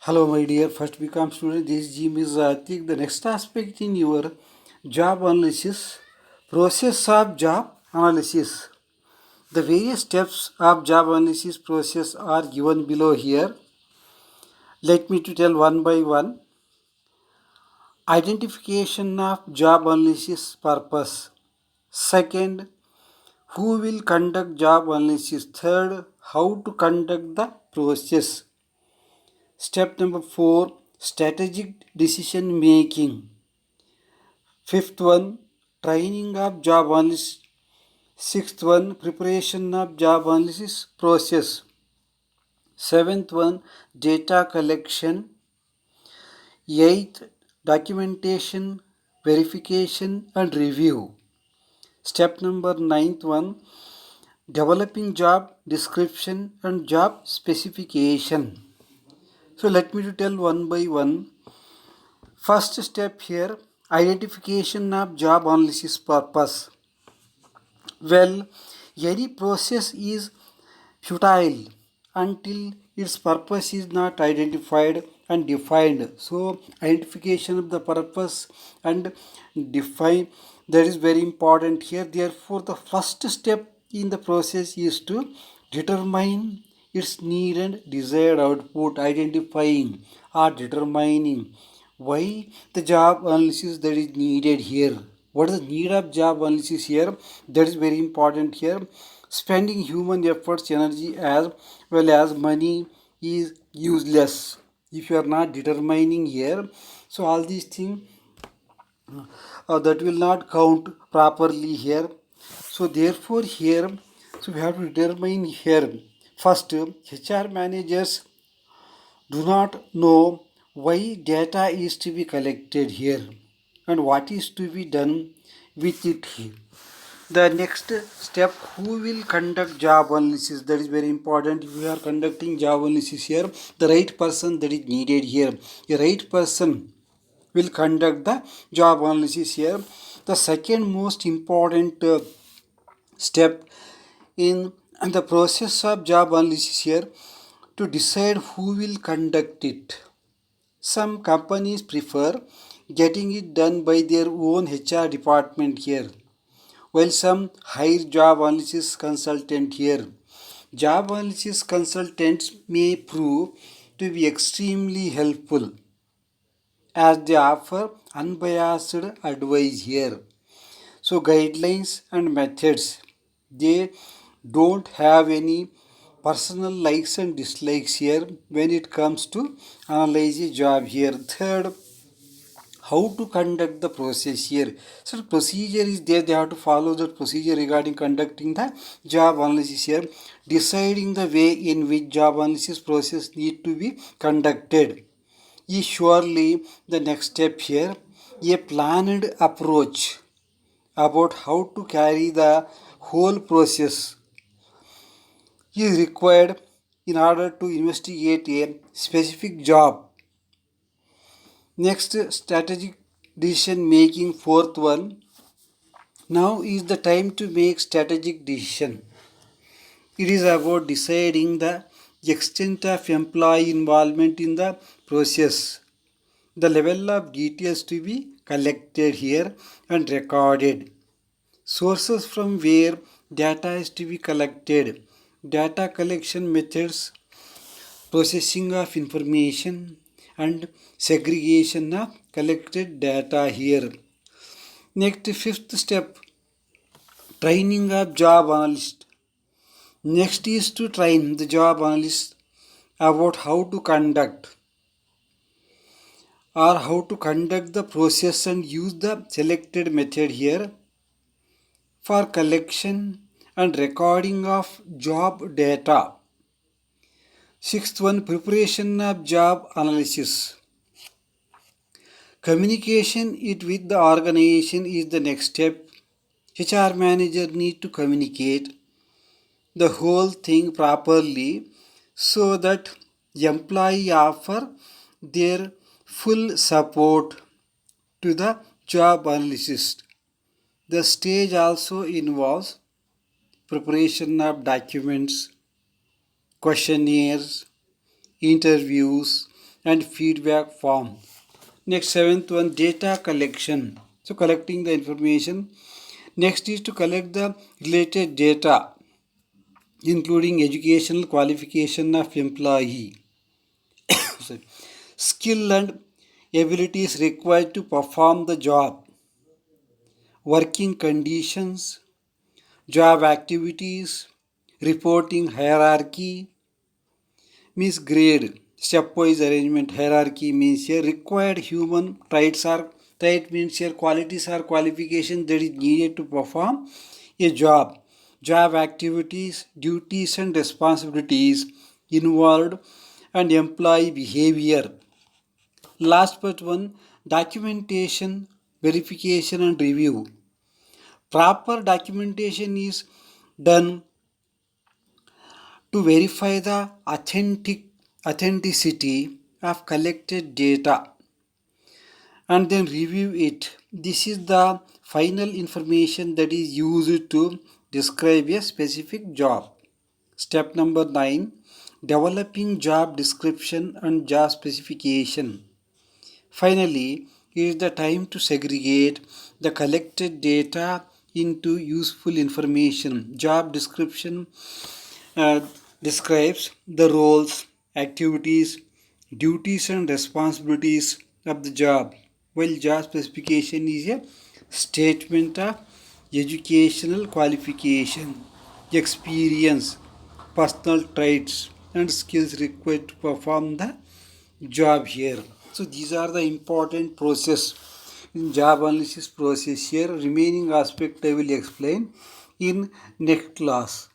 Hello, my dear first BCom student. This is Jim is Atik. The next aspect in your job analysis, process of job analysis. The various steps of job analysis process are given below here. Let me to tell one by one. Identification of job analysis purpose. Second, who will conduct job analysis. Third, how to conduct the process. Step number 4, strategic decision making. Fifth one, training of job analyst. Sixth one, preparation of job analysis process. Seventh one, data collection. Eighth, documentation, verification and review. Step number ninth one, developing job description and job specification. So let me to tell one by one. First step here, identification of job analysis purpose. Well, any process is futile until its purpose is not identified and defined. So, identification of the purpose and define, that is very important here. Therefore, the first step in the process is to determine its need and desired output, identifying or determining why the job analysis that is needed here. What is the need of job analysis here? That is very important here. Spending human efforts, energy as well as money is useless if you are not determining here. So all these things that will not count properly here. So therefore here, so we have to determine here. First, HR managers do not know why data is to be collected here and what is to be done with it here. The next step, who will conduct job analysis, that is very important. If we are conducting job analysis here, the right person that is needed here, the right person will conduct the job analysis here. The second most important step in the process of job analysis here, to decide who will conduct it. Some companies prefer getting it done by their own HR department here, while some hire job analysis consultant here. Job analysis consultants may prove to be extremely helpful as they offer unbiased advice here. So guidelines and methods, they don't have any personal likes and dislikes here when it comes to analyze a job here. Third, how to conduct the process here. So procedure is there, they have to follow that procedure regarding conducting the job analysis here. Deciding the way in which job analysis process need to be conducted is surely the next step here. A planned approach about how to carry the whole process is required in order to investigate a specific job. Next, strategic decision making. Fourth one, now is the time to make strategic decision. It is about deciding the extent of employee involvement in the process, the level of details to be collected here and recorded, sources from where data is to be collected, data collection methods, processing of information and segregation of collected data here. Next, fifth step, training of job analyst. Next is to train the job analyst about how to conduct the process and use the selected method here for collection and recording of job data. Sixth one, preparation of job analysis. Communication it with the organization is the next step. HR manager need to communicate the whole thing properly so that employee offer their full support to the job analyst. The stage also involves preparation of documents, questionnaires, interviews, and feedback form. Next, seventh one, data collection. So collecting the information. Next is to collect the related data, including educational qualification of employee, skill and abilities required to perform the job, working conditions, job activities, reporting hierarchy, means grade, stepwise arrangement. Hierarchy means here required human traits are, trait means here qualities or qualification that is needed to perform a job, job activities, duties and responsibilities involved, and employee behavior. Last but one, documentation, verification and review. Proper documentation is done to verify the authenticity of collected data and then review it. This is the final information that is used to describe a specific job. Step number 9, developing job description and job specification. Finally, it is the time to segregate the collected data into useful information. Job description uh, describes the roles, activities, duties, and responsibilities of the job, while job specification is a statement of educational qualification, experience, personal traits, and skills required to perform the job here. So these are the important process in job analysis process here. Remaining aspect I will explain in next class.